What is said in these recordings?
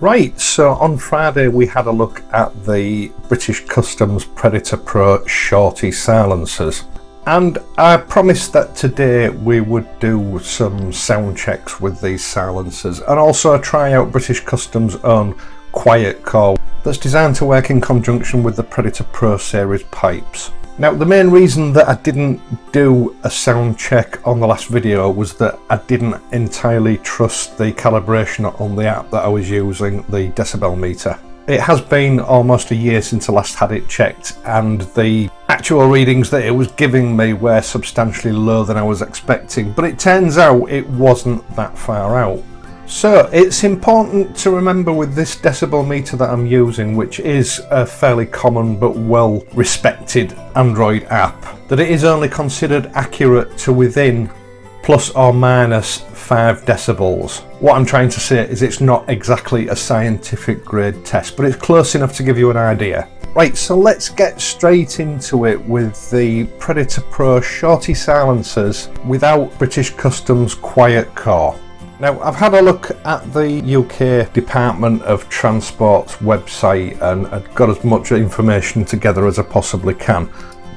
Right, so on Friday we had a look at the British Customs Predator Pro Shorty silencers, and I promised that today we would do some sound checks with these silencers and also try out British Customs' own quiet core that's designed to work in conjunction with the Predator Pro series pipes. Now, the main reason that I didn't do a sound check on the last video was that I didn't entirely trust the calibration on the app that I was using, the decibel meter. It has been almost a year since I last had it checked, and the actual readings that it was giving me were substantially lower than I was expecting, but it turns out it wasn't that far out. So it's important to remember with this decibel meter that I'm using, which is a fairly common but well respected Android app, that it is only considered accurate to within plus or minus 5 decibels. What I'm trying to say is it's not exactly a scientific grade test, but it's close enough to give you an idea. Right, so let's get straight into it with the Predator Pro Shorty silencers without British Customs quiet core. Now, I've had a look at the UK Department of Transport's website and I've got as much information together as I possibly can.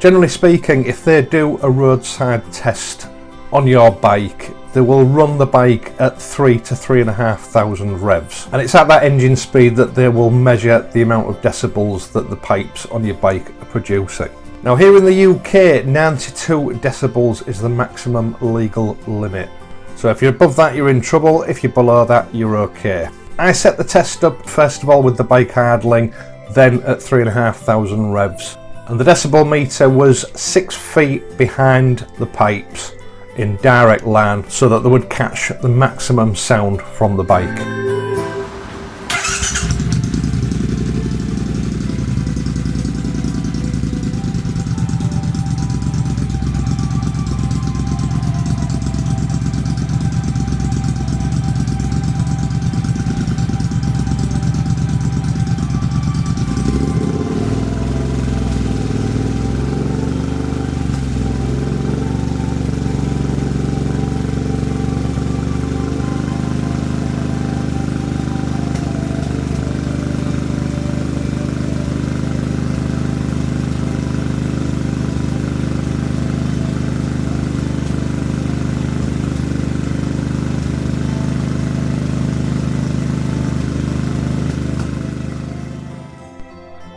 Generally speaking, if they do a roadside test on your bike, they will run the bike at 3 to 3,500 revs, and it's at that engine speed that they will measure the amount of decibels that the pipes on your bike are producing. Now, here in the UK, 92 decibels is the maximum legal limit. So if you're above that, you're in trouble. If you're below that, you're okay. I set the test up first of all with the bike idling, then at 3,500 revs. And the decibel meter was 6 feet behind the pipes in direct line so that they would catch the maximum sound from the bike.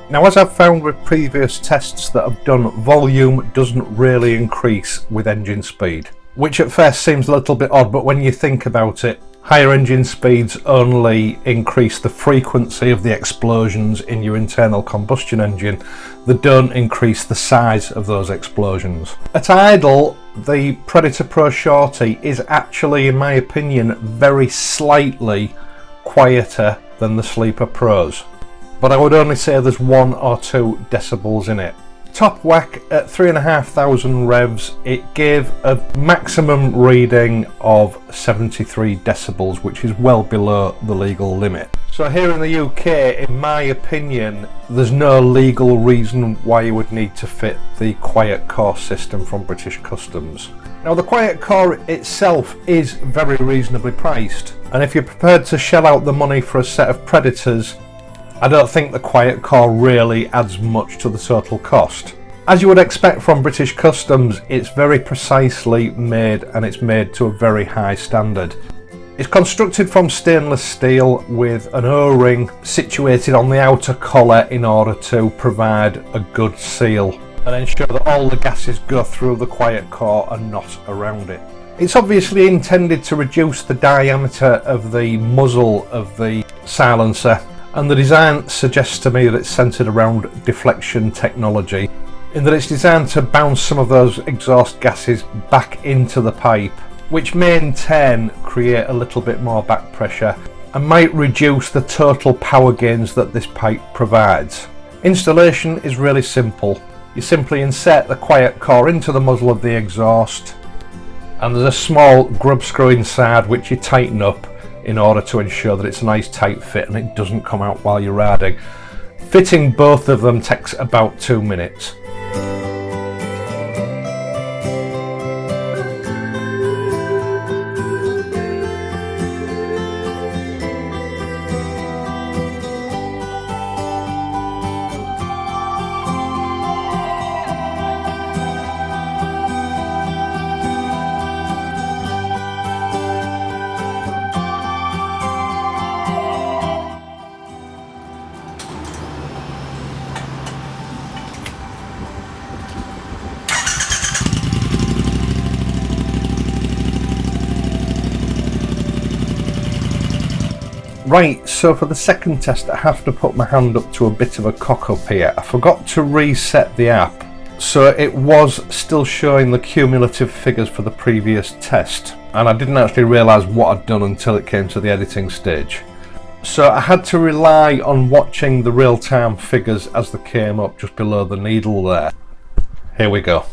Now, as I've found with previous tests that I've done, volume doesn't really increase with engine speed, which at first seems a little bit odd, but when you think about it, higher engine speeds only increase the frequency of the explosions in your internal combustion engine. They don't increase the size of those explosions. At idle, the Predator Pro Shorty is actually, in my opinion, very slightly quieter than the Sleeper Pros, but I would only say there's 1 or 2 decibels in it. Top whack at 3,500 revs, it gave a maximum reading of 73 decibels, which is well below the legal limit. So here in the UK, in my opinion, there's no legal reason why you would need to fit the quiet core system from British Customs. Now, the quiet core itself is very reasonably priced, and if you're prepared to shell out the money for a set of Predators, I don't think the quiet core really adds much to the total cost. As you would expect from British Customs, it's very precisely made and it's made to a very high standard. It's constructed from stainless steel with an O-ring situated on the outer collar in order to provide a good seal and ensure that all the gases go through the quiet core and not around it. It's obviously intended to reduce the diameter of the muzzle of the silencer, and the design suggests to me that it's centered around deflection technology, in that it's designed to bounce some of those exhaust gases back into the pipe, which may in turn create a little bit more back pressure and might reduce the total power gains that this pipe provides. Installation is really simple. You simply insert the quiet core into the muzzle of the exhaust, and there's a small grub screw inside which you tighten up in order to ensure that it's a nice tight fit and it doesn't come out while you're riding. Fitting both of them takes about 2 minutes. Right, so for the second test I have to put my hand up to a bit of a cock up here. I forgot to reset the app, so it was still showing the cumulative figures for the previous test, and I didn't actually realise what I'd done until it came to the editing stage. So I had to rely on watching the real-time figures as they came up just below the needle there. Here we go.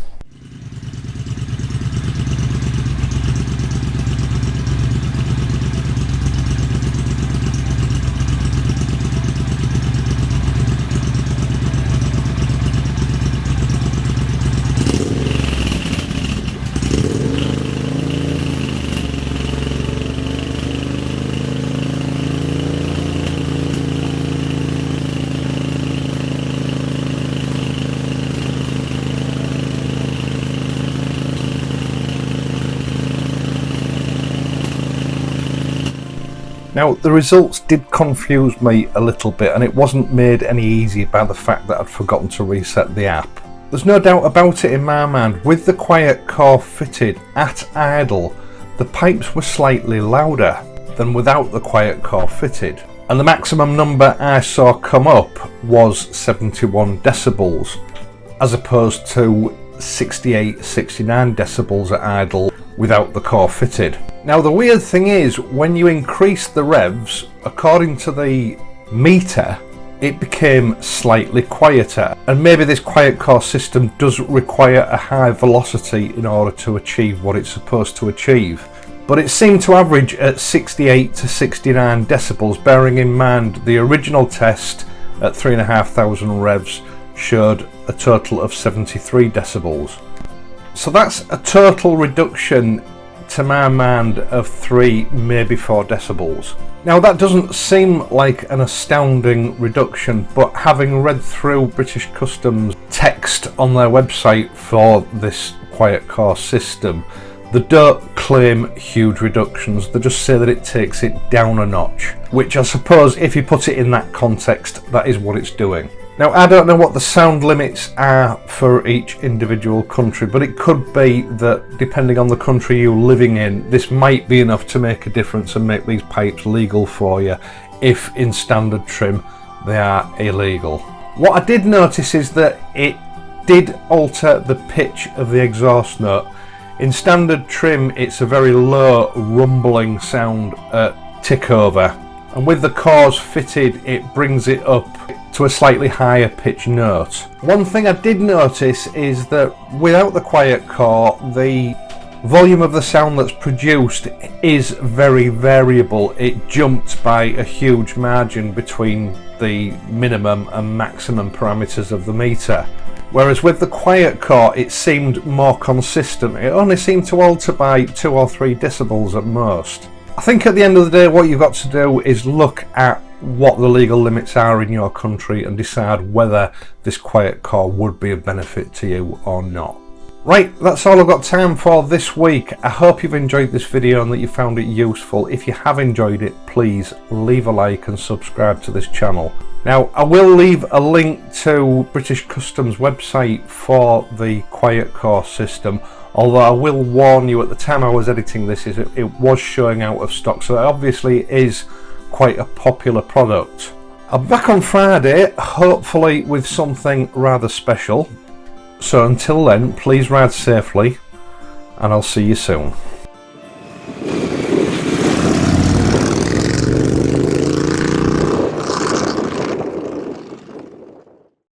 Now, the results did confuse me a little bit, and it wasn't made any easier by the fact that I'd forgotten to reset the app. There's no doubt about it in my mind, with the quiet core fitted at idle, the pipes were slightly louder than without the quiet core fitted. And the maximum number I saw come up was 71 decibels, as opposed to 68-69 decibels at idle without the core fitted. Now the weird thing is, when you increase the revs, according to the meter, it became slightly quieter, and maybe this quiet core system does require a high velocity in order to achieve what it's supposed to achieve. But it seemed to average at 68 to 69 decibels, bearing in mind the original test at 3,500 revs showed a total of 73 decibels. So that's a total reduction, to my mind, of 3, maybe 4 decibels. Now that doesn't seem like an astounding reduction, but having read through British Customs text on their website for this quiet core system, they don't claim huge reductions, they just say that it takes it down a notch, which I suppose, if you put it in that context, that is what it's doing. Now, I don't know what the sound limits are for each individual country, but it could be that depending on the country you're living in, this might be enough to make a difference and make these pipes legal for you, if in standard trim they are illegal. What I did notice is that it did alter the pitch of the exhaust note. In standard trim it's a very low rumbling sound at tick over, and with the cores fitted it brings it up to a slightly higher pitch note. One thing I did notice is that without the quiet core, the volume of the sound that's produced is very variable. It jumped by a huge margin between the minimum and maximum parameters of the meter. Whereas with the quiet core it seemed more consistent. It only seemed to alter by 2 or 3 decibels at most. I think at the end of the day what you've got to do is look at what the legal limits are in your country and decide whether this quiet core would be of benefit to you or not. Right, that's all I've got time for this week. I hope you've enjoyed this video and that you found it useful. If you have enjoyed it, please leave a like and subscribe to this channel. Now, I will leave a link to British Customs website for the quiet core system, although I will warn you, at the time I was editing this, it was showing out of stock, so it obviously is quite a popular product. I'll be back on Friday, hopefully with something rather special. So until then, please ride safely, and I'll see you soon.